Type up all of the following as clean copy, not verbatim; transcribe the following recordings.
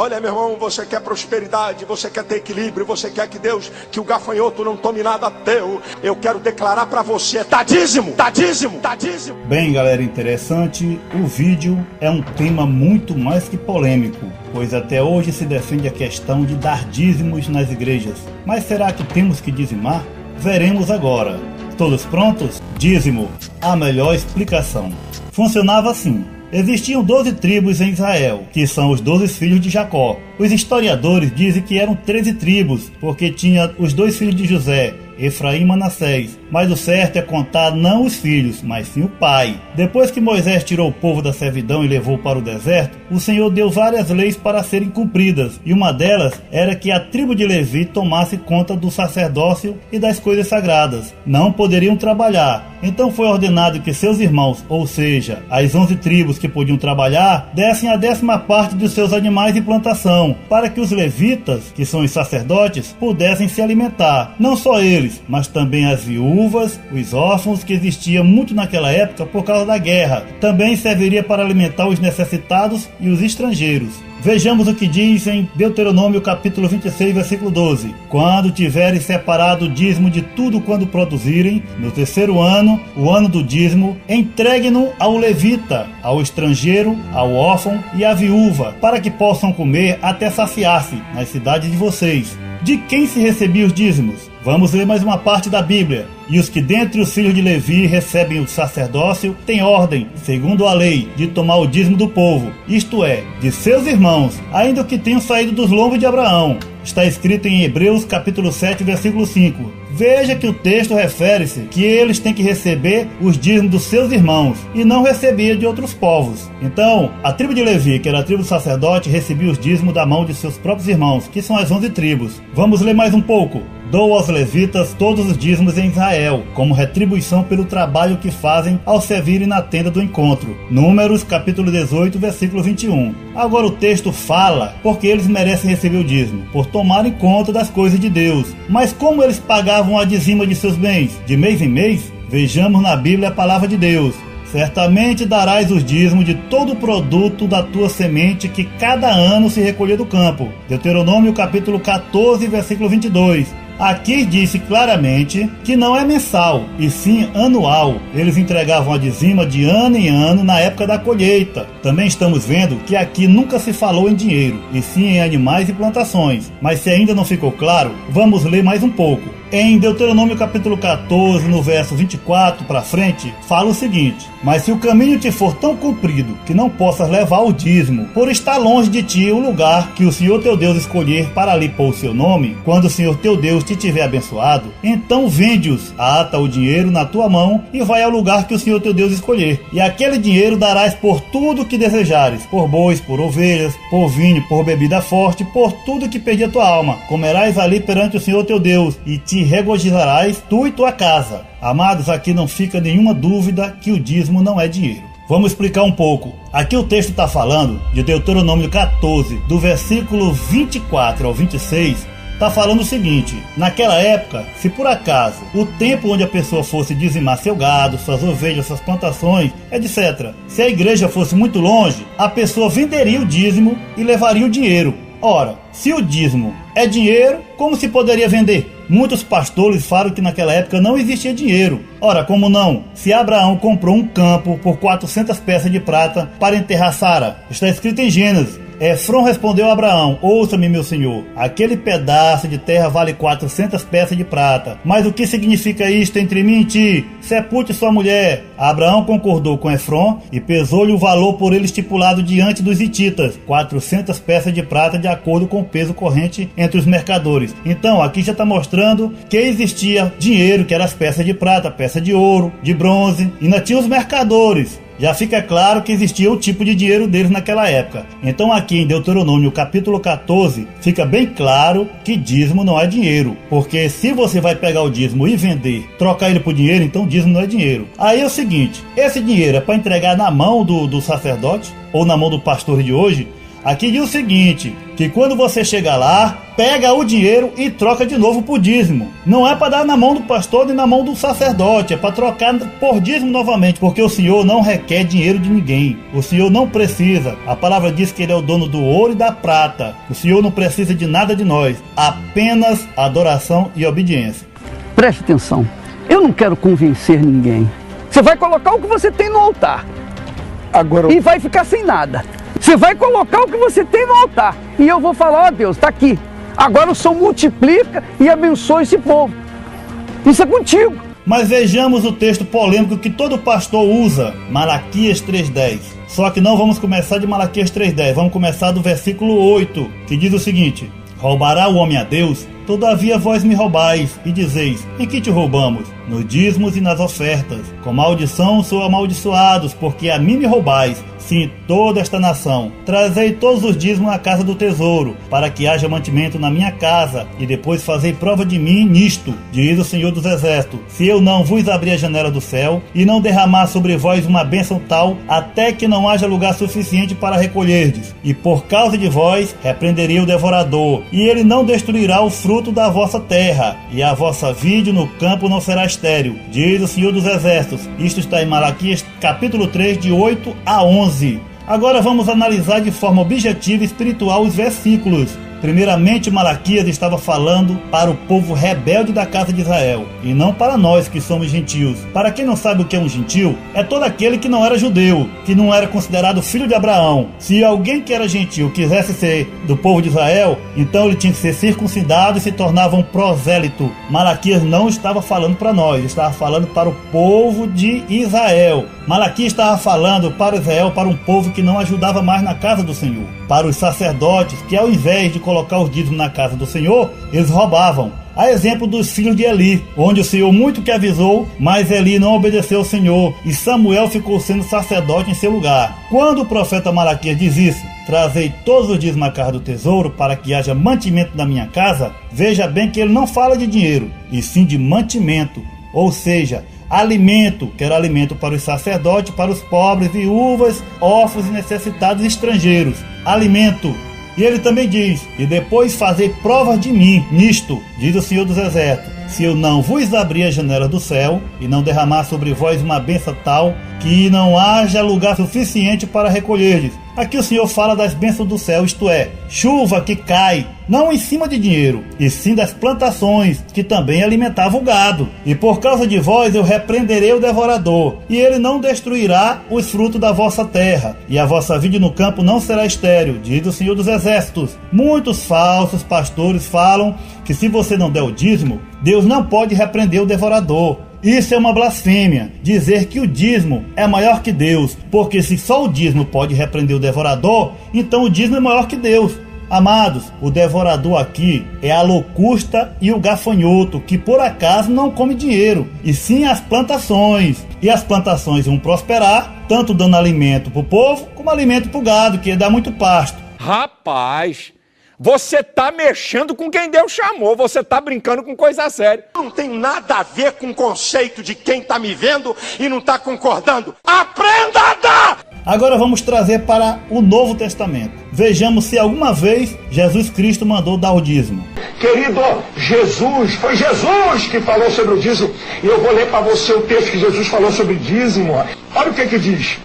Olha, meu irmão, você quer prosperidade, você quer ter equilíbrio, você quer que Deus, que o gafanhoto não tome nada teu. Eu quero declarar para você, dá dízimo, dá dízimo, dá dízimo. Bem, galera, interessante, o vídeo é um tema muito mais que polêmico, pois até hoje se defende a questão de dar dízimos nas igrejas. Mas será que temos que dizimar? Veremos agora. Todos prontos? Dízimo, a melhor explicação. Funcionava assim. Existiam 12 tribos em Israel, que são os 12 filhos de Jacó. Os historiadores dizem que eram 13 tribos, porque tinha os 2 filhos de José, Efraim e Manassés. Mas o certo é contar não os filhos, mas sim o pai. Depois que Moisés tirou o povo da servidão e levou para o deserto, o Senhor deu várias leis para serem cumpridas, e uma delas era que a tribo de Levi tomasse conta do sacerdócio e das coisas sagradas. Não poderiam trabalhar. Então foi ordenado que seus irmãos, ou seja, as 11 tribos que podiam trabalhar, dessem a 10ª parte dos seus animais e plantação, para que os levitas, que são os sacerdotes, pudessem se alimentar. Não só eles, mas também as viúvas, os órfãos, que existiam muito naquela época por causa da guerra. Também serviria para alimentar os necessitados e os estrangeiros. Vejamos o que diz em Deuteronômio capítulo 26, versículo 12. Quando tiveres separado o dízimo de tudo quando produzirem, no 3º ano, o ano do dízimo, entregue-no ao levita, ao estrangeiro, ao órfão e à viúva, para que possam comer até saciar-se nas cidades de vocês. De quem se recebia os dízimos? Vamos ler mais uma parte da Bíblia. E os que dentre os filhos de Levi recebem o sacerdócio têm ordem, segundo a lei, de tomar o dízimo do povo, isto é, de seus irmãos, ainda que tenham saído dos lombos de Abraão. Está escrito em Hebreus capítulo 7, versículo 5. Veja que o texto refere-se que eles têm que receber os dízimos dos seus irmãos e não recebia de outros povos. Então, a tribo de Levi, que era a tribo do sacerdote, recebia os dízimos da mão de seus próprios irmãos, que são as 11 tribos. Vamos ler mais um pouco. Dou aos levitas todos os dízimos em Israel, como retribuição pelo trabalho que fazem ao servirem na tenda do encontro. Números, capítulo 18, versículo 21. Agora o texto fala porque eles merecem receber o dízimo, por tomarem conta das coisas de Deus. Mas como eles pagavam a dizima de seus bens, de mês em mês? Vejamos na Bíblia a palavra de Deus. Certamente darás os dízimos de todo o produto da tua semente que cada ano se recolher do campo. Deuteronômio capítulo 14, versículo 22. Aqui disse claramente que não é mensal, e sim anual. Eles entregavam a dizima de ano em ano na época da colheita. Também estamos vendo que aqui nunca se falou em dinheiro, e sim em animais e plantações. Mas se ainda não ficou claro, vamos ler mais um pouco. Em Deuteronômio capítulo 14, no verso 24 para frente, fala o seguinte: mas se o caminho te for tão comprido que não possas levar o dízimo, por estar longe de ti o lugar que o Senhor teu Deus escolher para ali pôr o seu nome, quando o Senhor teu Deus te tiver abençoado, então vende-os, ata o dinheiro na tua mão e vai ao lugar que o Senhor teu Deus escolher. E aquele dinheiro darás por tudo que desejares, por bois, por ovelhas, por vinho, por bebida forte, por tudo que pedir a tua alma. Comerás ali perante o Senhor teu Deus e te regozijarás tu e tua casa. Amados, aqui não fica nenhuma dúvida que o dízimo não é dinheiro. Vamos explicar um pouco. Aqui o texto está falando de Deuteronômio 14, do versículo 24 ao 26, está falando o seguinte: naquela época, se por acaso o tempo onde a pessoa fosse dizimar seu gado, suas ovelhas, suas plantações, etc., se a igreja fosse muito longe, a pessoa venderia o dízimo e levaria o dinheiro. Ora, se o dízimo é dinheiro, como se poderia vender? Muitos pastores falam que naquela época não existia dinheiro. Ora, como não? Se Abraão comprou um campo por 400 peças de prata para enterrar Sara, está escrito em Gênesis. Efrom respondeu a Abraão: ouça-me, meu senhor, aquele pedaço de terra vale 400 peças de prata. Mas o que significa isto entre mim e ti? Sepulte sua mulher. Abraão concordou com Efrom e pesou-lhe o valor por ele estipulado diante dos hititas, 400 peças de prata, de acordo com o peso corrente entre os mercadores. Então aqui já está mostrando que existia dinheiro, que eram as peças de prata, peça de ouro, de bronze, e ainda tinha os mercadores. Já fica claro que existia o tipo de dinheiro deles naquela época. Então aqui em Deuteronômio capítulo 14, fica bem claro que dízimo não é dinheiro. Porque se você vai pegar o dízimo e vender, trocar ele por dinheiro, então dízimo não é dinheiro. Aí é o seguinte: esse dinheiro é para entregar na mão do sacerdote ou na mão do pastor de hoje? Aqui diz o seguinte, que quando você chegar lá, pega o dinheiro e troca de novo por dízimo. Não é para dar na mão do pastor nem na mão do sacerdote, é para trocar por dízimo novamente, porque o Senhor não requer dinheiro de ninguém. O Senhor não precisa. A palavra diz que Ele é o dono do ouro e da prata. O Senhor não precisa de nada de nós, apenas adoração e obediência. Preste atenção, eu não quero convencer ninguém. Você vai colocar o que você tem no altar. Agora e vai ficar sem nada. Você vai colocar o que você tem no altar. E eu vou falar, ó Deus, está aqui. Agora o Senhor multiplica e abençoa esse povo. Isso é contigo. Mas vejamos o texto polêmico que todo pastor usa, Malaquias 3:10. Só que não vamos começar de Malaquias 3:10, vamos começar do versículo 8, que diz o seguinte: roubará o homem a Deus? Todavia vós me roubais, e dizeis, em que te roubamos? Nos dízimos e nas ofertas. Com maldição sou amaldiçoados, porque a mim me roubais, sim, toda esta nação. Trazei todos os dízimos à casa do tesouro, para que haja mantimento na minha casa, e depois fazei prova de mim nisto, diz o Senhor dos Exércitos, se eu não vos abrir a janela do céu, e não derramar sobre vós uma bênção tal, até que não haja lugar suficiente para recolherdes. E por causa de vós, repreenderei o devorador, e ele não destruirá o fruto da vossa terra, e a vossa vide no campo não será estéril, diz o Senhor dos Exércitos. Isto está em Malaquias capítulo 3, de 8 a 11. Agora vamos analisar de forma objetiva e espiritual os versículos. Primeiramente, Malaquias estava falando para o povo rebelde da casa de Israel, e não para nós que somos gentios. Para quem não sabe o que é um gentio, é todo aquele que não era judeu, que não era considerado filho de Abraão. Se alguém que era gentio quisesse ser do povo de Israel, então ele tinha que ser circuncidado e se tornava um prosélito. Malaquias não estava falando para nós, estava falando para o povo de Israel. Malaquias estava falando para Israel, para um povo que não ajudava mais na casa do Senhor. Para os sacerdotes, que ao invés de colocar os dízimos na casa do Senhor, eles roubavam. A exemplo dos filhos de Eli, onde o Senhor muito que avisou, mas Eli não obedeceu ao Senhor, e Samuel ficou sendo sacerdote em seu lugar. Quando o profeta Malaquias diz isso, trazei todos os dízimos à casa do tesouro, para que haja mantimento na minha casa, veja bem que ele não fala de dinheiro, e sim de mantimento, ou seja, alimento, que era alimento para os sacerdotes, para os pobres, viúvas, órfãos e necessitados estrangeiros. Alimento. E ele também diz, e depois fazei provas de mim nisto, diz o Senhor dos Exércitos, se eu não vos abrir a janela do céu, e não derramar sobre vós uma bênção tal, que não haja lugar suficiente para recolherdes. Aqui o Senhor fala das bênçãos do céu, isto é, chuva que cai, não em cima de dinheiro, e sim das plantações, que também alimentavam o gado. E por causa de vós eu repreenderei o devorador, e ele não destruirá os frutos da vossa terra, e a vossa vide no campo não será estéril, diz o Senhor dos Exércitos. Muitos falsos pastores falam que se você não der o dízimo, Deus não pode repreender o devorador. Isso é uma blasfêmia, dizer que o dízimo é maior que Deus, porque se só o dízimo pode repreender o devorador, então o dízimo é maior que Deus. Amados, o devorador aqui é a locusta e o gafanhoto, que por acaso não come dinheiro, e sim as plantações. E as plantações vão prosperar, tanto dando alimento para o povo, como alimento para o gado, que dá muito pasto. Rapaz, você tá mexendo com quem Deus chamou, você tá brincando com coisa séria. Não tem nada a ver com o conceito de quem tá me vendo e não tá concordando. Aprenda a dar! Agora vamos trazer para o Novo Testamento. Vejamos se alguma vez Jesus Cristo mandou dar o dízimo. Querido, foi Jesus que falou sobre o dízimo. E eu vou ler para você o texto que Jesus falou sobre dízimo. Olha o que diz.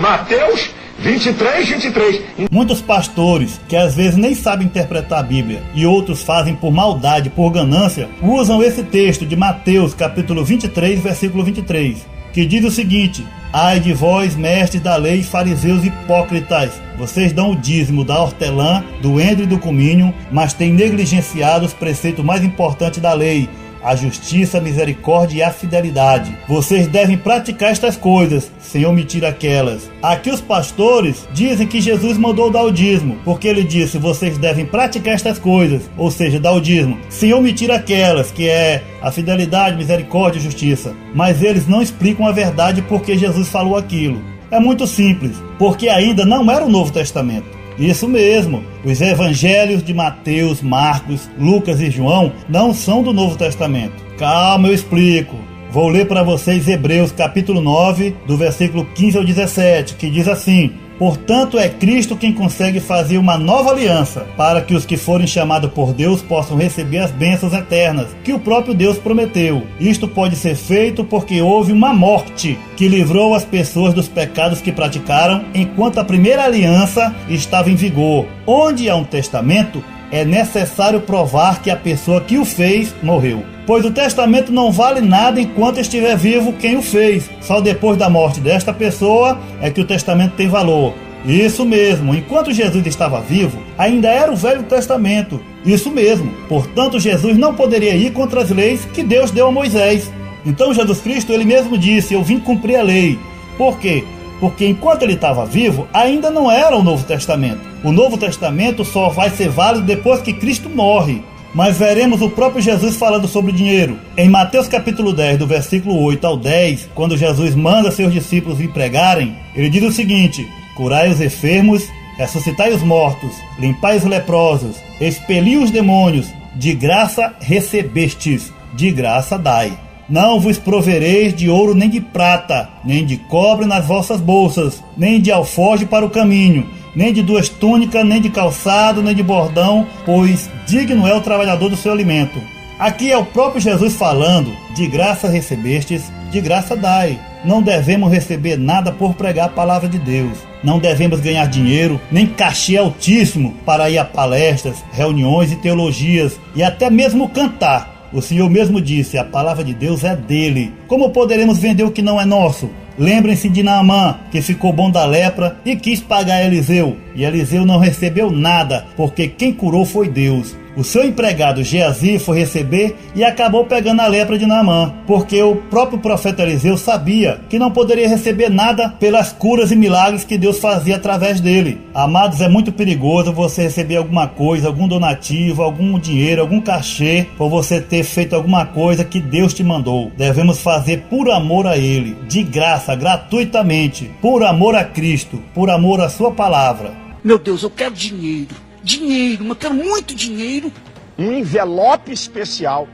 Mateus 23. Muitos pastores, que às vezes nem sabem interpretar a Bíblia, e outros fazem por maldade, por ganância, usam esse texto de Mateus capítulo 23, versículo 23, que diz o seguinte: ai de vós, mestres da lei, fariseus hipócritas, vocês dão o dízimo da hortelã, do endro e do cominho, mas têm negligenciado os preceitos mais importantes da lei, a justiça, a misericórdia e a fidelidade. Vocês devem praticar estas coisas, sem omitir aquelas. Aqui os pastores dizem que Jesus mandou dar o dízimo, porque ele disse, vocês devem praticar estas coisas, ou seja, dar o dízimo, sem omitir aquelas, que é a fidelidade, misericórdia e justiça. Mas eles não explicam a verdade porque Jesus falou aquilo. É muito simples, porque ainda não era o Novo Testamento. Isso mesmo, os evangelhos de Mateus, Marcos, Lucas e João não são do Novo Testamento. Calma, eu explico. Vou ler para vocês Hebreus capítulo 9, do versículo 15 ao 17, que diz assim: Portanto, é Cristo quem consegue fazer uma nova aliança, para que os que forem chamados por Deus possam receber as bênçãos eternas, que o próprio Deus prometeu. Isto pode ser feito porque houve uma morte que livrou as pessoas dos pecados que praticaram, enquanto a primeira aliança estava em vigor. Onde há um testamento, é necessário provar que a pessoa que o fez morreu. Pois o testamento não vale nada enquanto estiver vivo quem o fez. Só depois da morte desta pessoa é que o testamento tem valor. Isso mesmo, enquanto Jesus estava vivo, ainda era o Velho Testamento. Isso mesmo, portanto Jesus não poderia ir contra as leis que Deus deu a Moisés. Então Jesus Cristo, ele mesmo disse, eu vim cumprir a lei. Por quê? Porque enquanto ele estava vivo, ainda não era o Novo Testamento. O Novo Testamento só vai ser válido depois que Cristo morre. Mas veremos o próprio Jesus falando sobre o dinheiro. Em Mateus capítulo 10, do versículo 8 ao 10, quando Jesus manda seus discípulos ir pregarem, ele diz o seguinte: curai os enfermos, ressuscitai os mortos, limpai os leprosos, expeli os demônios, de graça recebestes, de graça dai. Não vos provereis de ouro nem de prata, nem de cobre nas vossas bolsas, nem de alforje para o caminho, nem de 2 túnicas, nem de calçado, nem de bordão, pois digno é o trabalhador do seu alimento. Aqui é o próprio Jesus falando, de graça recebestes, de graça dai. Não devemos receber nada por pregar a palavra de Deus. Não devemos ganhar dinheiro, nem cachê altíssimo para ir a palestras, reuniões e teologias, e até mesmo cantar. O Senhor mesmo disse, a palavra de Deus é dele. Como poderemos vender o que não é nosso? Lembrem-se de Naamã, que ficou bom da lepra e quis pagar a Eliseu. E Eliseu não recebeu nada, porque quem curou foi Deus. O seu empregado Geazi foi receber e acabou pegando a lepra de Naamã, porque o próprio profeta Eliseu sabia que não poderia receber nada pelas curas e milagres que Deus fazia através dele. Amados, é muito perigoso você receber alguma coisa, algum donativo, algum dinheiro, algum cachê, por você ter feito alguma coisa que Deus te mandou. Devemos fazer por amor a Ele, de graça, gratuitamente, por amor a Cristo, por amor à sua palavra. Meu Deus, eu quero dinheiro. Dinheiro, eu quero muito dinheiro. Um envelope especial,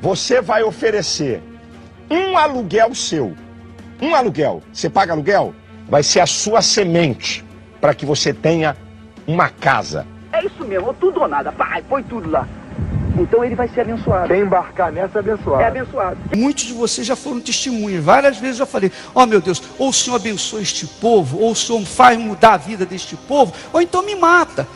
você vai oferecer um aluguel seu. Um aluguel. Você paga aluguel? Vai ser a sua semente para que você tenha uma casa. É isso mesmo, tudo ou nada. Pai, põe tudo lá. Então ele vai ser abençoado. Quem embarcar nessa é abençoado. É abençoado. Muitos de vocês já foram testemunhas. Várias vezes eu já falei, meu Deus, ou o Senhor abençoa este povo, ou o Senhor faz mudar a vida deste povo, ou então me mata.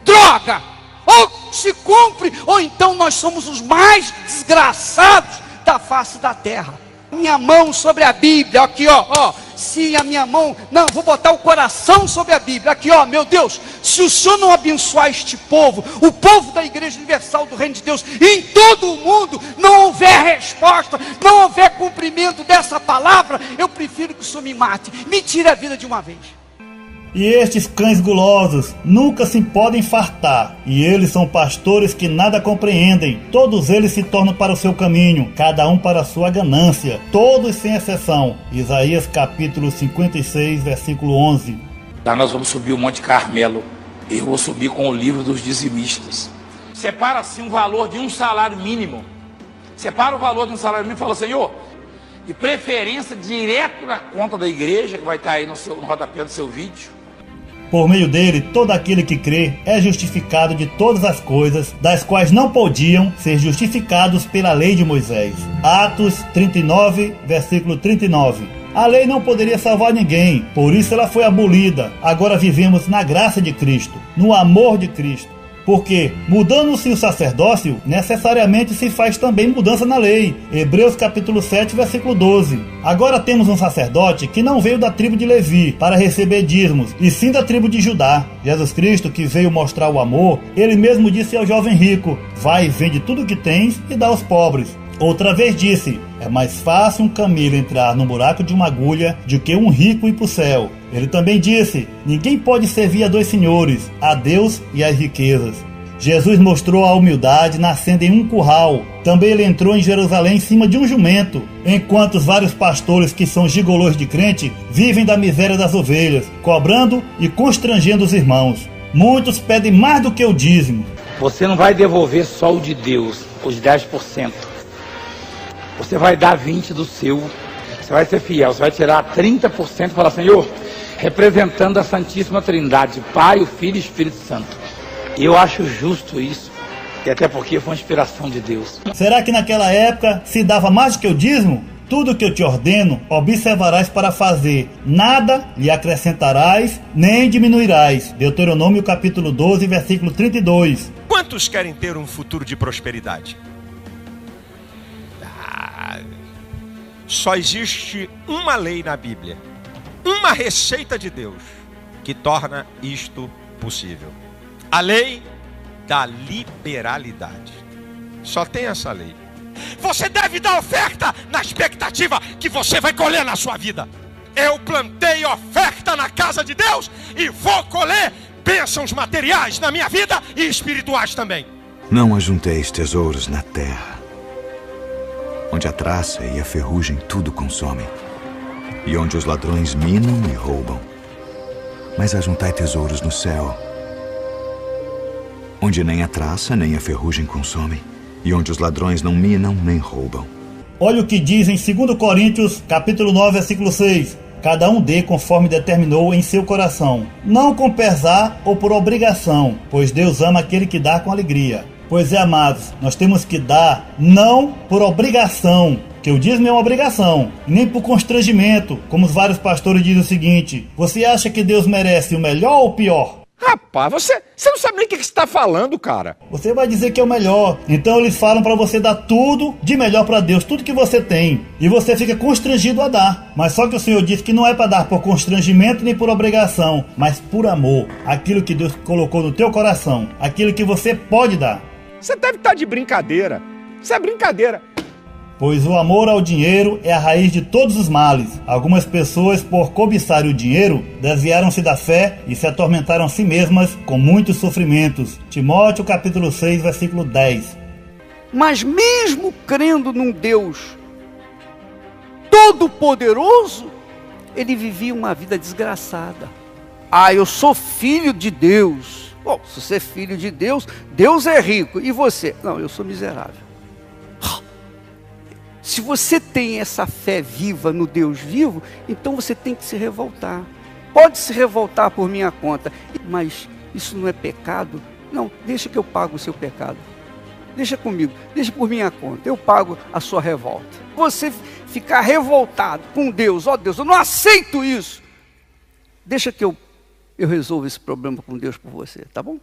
Droga! Ou se cumpre, ou então nós somos os mais desgraçados da face da terra. Minha mão sobre a Bíblia, aqui ó, se a minha mão, não, vou botar o coração sobre a Bíblia, aqui ó, meu Deus, se o Senhor não abençoar este povo, o povo da Igreja Universal do Reino de Deus, em todo o mundo, não houver resposta, não houver cumprimento dessa palavra, eu prefiro que o Senhor me mate, me tire a vida de uma vez. E estes cães gulosos nunca se podem fartar, e eles são pastores que nada compreendem. Todos eles se tornam para o seu caminho, cada um para a sua ganância, todos sem exceção. Isaías capítulo 56, versículo 11. Lá nós vamos subir o Monte Carmelo, e eu vou subir com o livro dos dizimistas. Separa assim um valor de um salário mínimo. Separa o valor de um salário mínimo e fala, Senhor, de preferência direto na conta da igreja, que vai estar aí no rodapé do seu vídeo. Por meio dele, todo aquele que crê é justificado de todas as coisas, das quais não podiam ser justificados pela lei de Moisés. Atos 39, versículo 39. A lei não poderia salvar ninguém, por isso ela foi abolida. Agora vivemos na graça de Cristo, no amor de Cristo. Porque, mudando-se o sacerdócio, necessariamente se faz também mudança na lei. Hebreus capítulo 7, versículo 12. Agora temos um sacerdote que não veio da tribo de Levi para receber dízimos, e sim da tribo de Judá. Jesus Cristo, que veio mostrar o amor, ele mesmo disse ao jovem rico, vai, vende tudo o que tens e dá aos pobres. Outra vez disse, é mais fácil um camelo entrar no buraco de uma agulha do que um rico ir para o céu. Ele também disse, ninguém pode servir a 2 senhores, a Deus e às riquezas. Jesus mostrou a humildade nascendo em um curral. Também ele entrou em Jerusalém em cima de um jumento, enquanto os vários pastores que são gigolôs de crente vivem da miséria das ovelhas, cobrando e constrangendo os irmãos. Muitos pedem mais do que o dízimo. Você não vai devolver só o de Deus, os 10%. Você vai dar 20% do seu, você vai ser fiel, você vai tirar 30% e falar, Senhor, representando a Santíssima Trindade, Pai, o Filho e o Espírito Santo. E eu acho justo isso, e até porque foi uma inspiração de Deus. Será que naquela época se dava mais do que o dízimo? Tudo que eu te ordeno, observarás para fazer. Nada lhe acrescentarás, nem diminuirás. Deuteronômio capítulo 12, versículo 32. Quantos querem ter um futuro de prosperidade? Só existe uma lei na Bíblia, uma receita de Deus que torna isto possível. A lei da liberalidade. Só tem essa lei. Você deve dar oferta na expectativa que você vai colher na sua vida. Eu plantei oferta na casa de Deus e vou colher bênçãos materiais na minha vida e espirituais também. Não ajunteis tesouros na terra, onde a traça e a ferrugem tudo consomem, e onde os ladrões minam e roubam. Mas ajuntai tesouros no céu, onde nem a traça nem a ferrugem consomem, e onde os ladrões não minam nem roubam. Olha o que diz em 2 Coríntios, capítulo 9, versículo 6. Cada um dê conforme determinou em seu coração, não com pesar ou por obrigação, pois Deus ama aquele que dá com alegria. Pois é, amados, nós temos que dar não por obrigação, que o dízimo é uma obrigação, nem por constrangimento, como os vários pastores dizem o seguinte: você acha que Deus merece o melhor ou o pior? Rapaz, você não sabe nem o que você está falando, cara. Você vai dizer que é o melhor. Então eles falam para você dar tudo de melhor para Deus, tudo que você tem. E você fica constrangido a dar. Mas só que o Senhor disse que não é para dar por constrangimento nem por obrigação, mas por amor. Aquilo que Deus colocou no teu coração, aquilo que você pode dar. Você deve estar de brincadeira. Isso é brincadeira. Pois o amor ao dinheiro é a raiz de todos os males. Algumas pessoas, por cobiçarem o dinheiro, desviaram-se da fé e se atormentaram a si mesmas com muitos sofrimentos. Timóteo capítulo 6, versículo 10. Mas mesmo crendo num Deus todo-poderoso, ele vivia uma vida desgraçada. Eu sou filho de Deus. Bom, se você é filho de Deus, Deus é rico. E você? Não, eu sou miserável. Se você tem essa fé viva no Deus vivo, então você tem que se revoltar. Pode se revoltar por minha conta, mas isso não é pecado? Não, deixa que eu pago o seu pecado. Deixa comigo, deixa por minha conta, eu pago a sua revolta. Você ficar revoltado com Deus, Deus, eu não aceito isso. Deixa que eu resolvo esse problema com Deus por você, tá bom?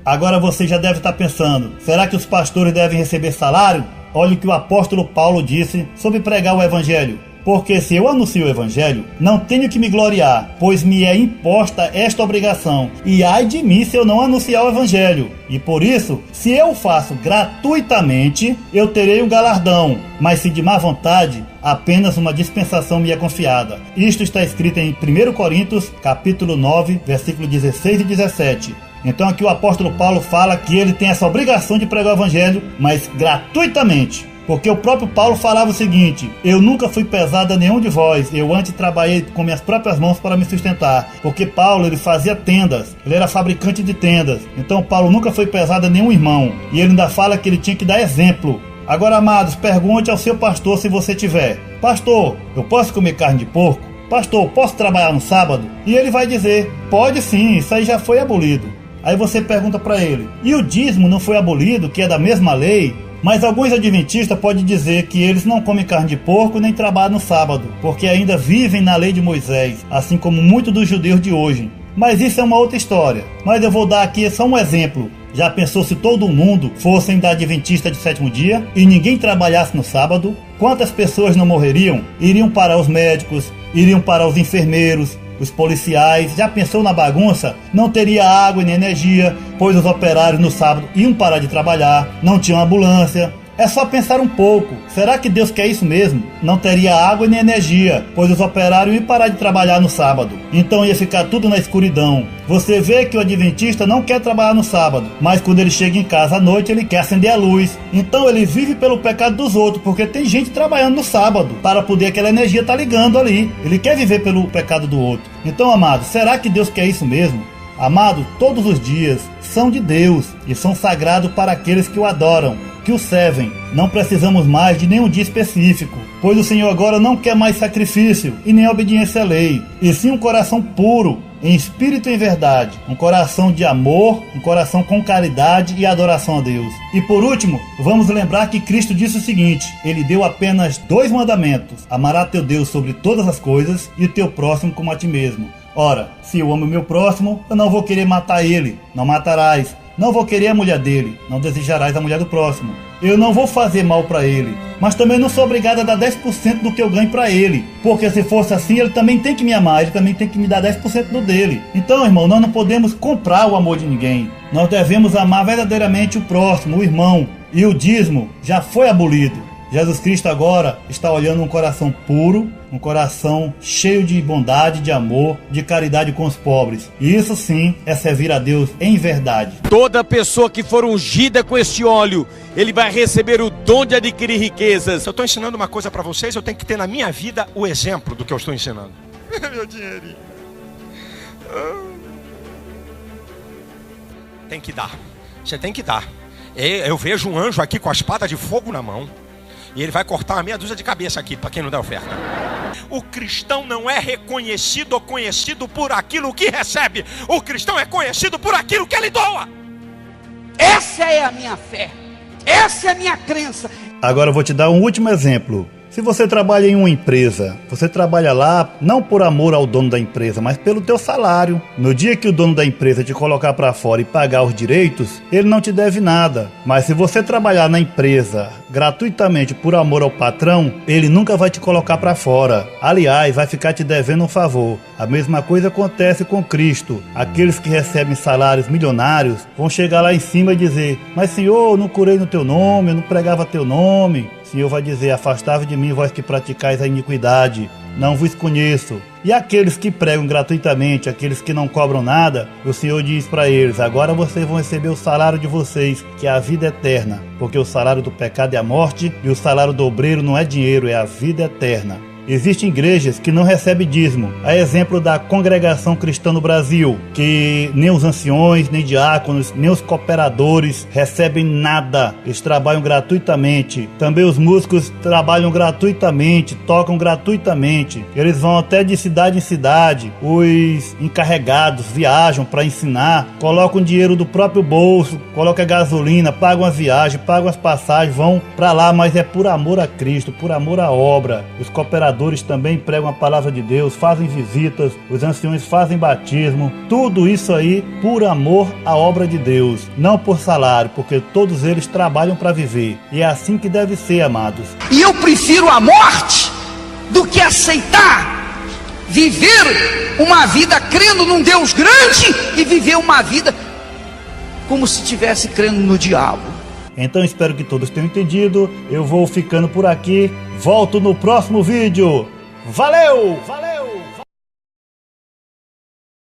Agora você já deve estar pensando, será que os pastores devem receber salário? Olha o que o apóstolo Paulo disse sobre pregar o evangelho. Porque se eu anuncio o evangelho, não tenho que me gloriar, pois me é imposta esta obrigação. E ai de mim se eu não anunciar o evangelho. E por isso, se eu faço gratuitamente, eu terei um galardão. Mas se de má vontade, apenas uma dispensação me é confiada. Isto está escrito em 1 Coríntios, capítulo 9, versículo 16 e 17. Então aqui o apóstolo Paulo fala que ele tem essa obrigação de pregar o evangelho, mas gratuitamente. Porque o próprio Paulo falava o seguinte: eu nunca fui pesado a nenhum de vós, eu antes trabalhei com minhas próprias mãos para me sustentar. Porque Paulo, ele fazia tendas, ele era fabricante de tendas. Então Paulo nunca foi pesado a nenhum irmão. E ele ainda fala que ele tinha que dar exemplo. Agora, amados, pergunte ao seu pastor se você tiver: pastor, eu posso comer carne de porco? Pastor, posso trabalhar no sábado? E ele vai dizer: pode sim, isso aí já foi abolido. Aí você pergunta para ele: e o dízimo não foi abolido, que é da mesma lei? Mas alguns adventistas podem dizer que eles não comem carne de porco nem trabalham no sábado, porque ainda vivem na lei de Moisés, assim como muitos dos judeus de hoje. Mas isso é uma outra história. Mas eu vou dar aqui só um exemplo. Já pensou se todo mundo fossem da adventista de sétimo dia e ninguém trabalhasse no sábado? Quantas pessoas não morreriam? Iriam para os médicos, iriam para os enfermeiros, os policiais. Já pensou na bagunça? Não teria água nem energia, pois os operários no sábado iam parar de trabalhar, não tinham ambulância. É só pensar um pouco. Será que Deus quer isso mesmo? Não teria água nem energia, pois os operários iam parar de trabalhar no sábado. Então ia ficar tudo na escuridão. Você vê que o adventista não quer trabalhar no sábado, mas quando ele chega em casa à noite, ele quer acender a luz. Então ele vive pelo pecado dos outros, porque tem gente trabalhando no sábado, para poder aquela energia estar ligando ali. Ele quer viver pelo pecado do outro. Então, amado, será que Deus quer isso mesmo? Amado, todos os dias são de Deus e são sagrados para aqueles que o adoram. que o servem. Não precisamos mais de nenhum dia específico, pois o Senhor agora não quer mais sacrifício e nem obediência à lei, e sim um coração puro, em espírito e em verdade, um coração de amor, um coração com caridade e adoração a Deus. E por último, vamos lembrar que Cristo disse o seguinte: ele deu apenas 2 mandamentos: amarás teu Deus sobre todas as coisas e o teu próximo como a ti mesmo. Ora, se eu amo o meu próximo, eu não vou querer matar ele. Não matarás. Não vou querer a mulher dele. Não desejarás a mulher do próximo. Eu não vou fazer mal para ele, mas também não sou obrigado a dar 10% do que eu ganho para ele, porque se fosse assim, ele também tem que me amar, ele também tem que me dar 10% do dele. Então, irmão, nós não podemos comprar o amor de ninguém. Nós devemos amar verdadeiramente o próximo, o irmão. E o dízimo já foi abolido. Jesus Cristo agora está olhando um coração puro, um coração cheio de bondade, de amor, de caridade com os pobres. E isso sim é servir a Deus em verdade. Toda pessoa que for ungida com este óleo, ele vai receber o dom de adquirir riquezas. Se eu estou ensinando uma coisa para vocês, eu tenho que ter na minha vida o exemplo do que eu estou ensinando. Meu dinheirinho. Tem que dar. Você tem que dar. Eu vejo um anjo aqui com a espada de fogo na mão. E ele vai cortar uma meia dúzia de cabeça aqui, para quem não der oferta. O cristão não é reconhecido ou conhecido por aquilo que recebe. O cristão é conhecido por aquilo que ele doa. Essa é a minha fé. Essa é a minha crença. Agora eu vou te dar um último exemplo. Se você trabalha em uma empresa, você trabalha lá não por amor ao dono da empresa, mas pelo teu salário. No dia que o dono da empresa te colocar para fora e pagar os direitos, ele não te deve nada. Mas se você trabalhar na empresa gratuitamente por amor ao patrão, ele nunca vai te colocar para fora. Aliás, vai ficar te devendo um favor. A mesma coisa acontece com Cristo. Aqueles que recebem salários milionários vão chegar lá em cima e dizer: mas Senhor, eu não curei no teu nome, eu não pregava teu nome. O Senhor vai dizer: afastai-vos de mim, vós que praticais a iniquidade, não vos conheço. E aqueles que pregam gratuitamente, aqueles que não cobram nada, o Senhor diz para eles: agora vocês vão receber o salário de vocês, que é a vida eterna, porque o salário do pecado é a morte, e o salário do obreiro não é dinheiro, é a vida eterna. Existem igrejas que não recebem dízimo. A exemplo da Congregação Cristã no Brasil, que nem os anciões, nem diáconos, nem os cooperadores recebem nada. Eles trabalham gratuitamente. Também os músicos trabalham gratuitamente, tocam gratuitamente. Eles vão até de cidade em cidade. Os encarregados viajam para ensinar, colocam dinheiro do próprio bolso, colocam gasolina, pagam a viagem, pagam as passagens, vão para lá, mas é por amor a Cristo, por amor à obra. Os cooperadores também pregam a palavra de Deus, fazem visitas, os anciões fazem batismo, tudo isso aí por amor à obra de Deus, não por salário, porque todos eles trabalham para viver, e é assim que deve ser, amados. E eu prefiro a morte do que aceitar viver uma vida crendo num Deus grande e viver uma vida como se estivesse crendo no diabo. Então espero que todos tenham entendido. Eu vou ficando por aqui. Volto no próximo vídeo. Valeu! Valeu!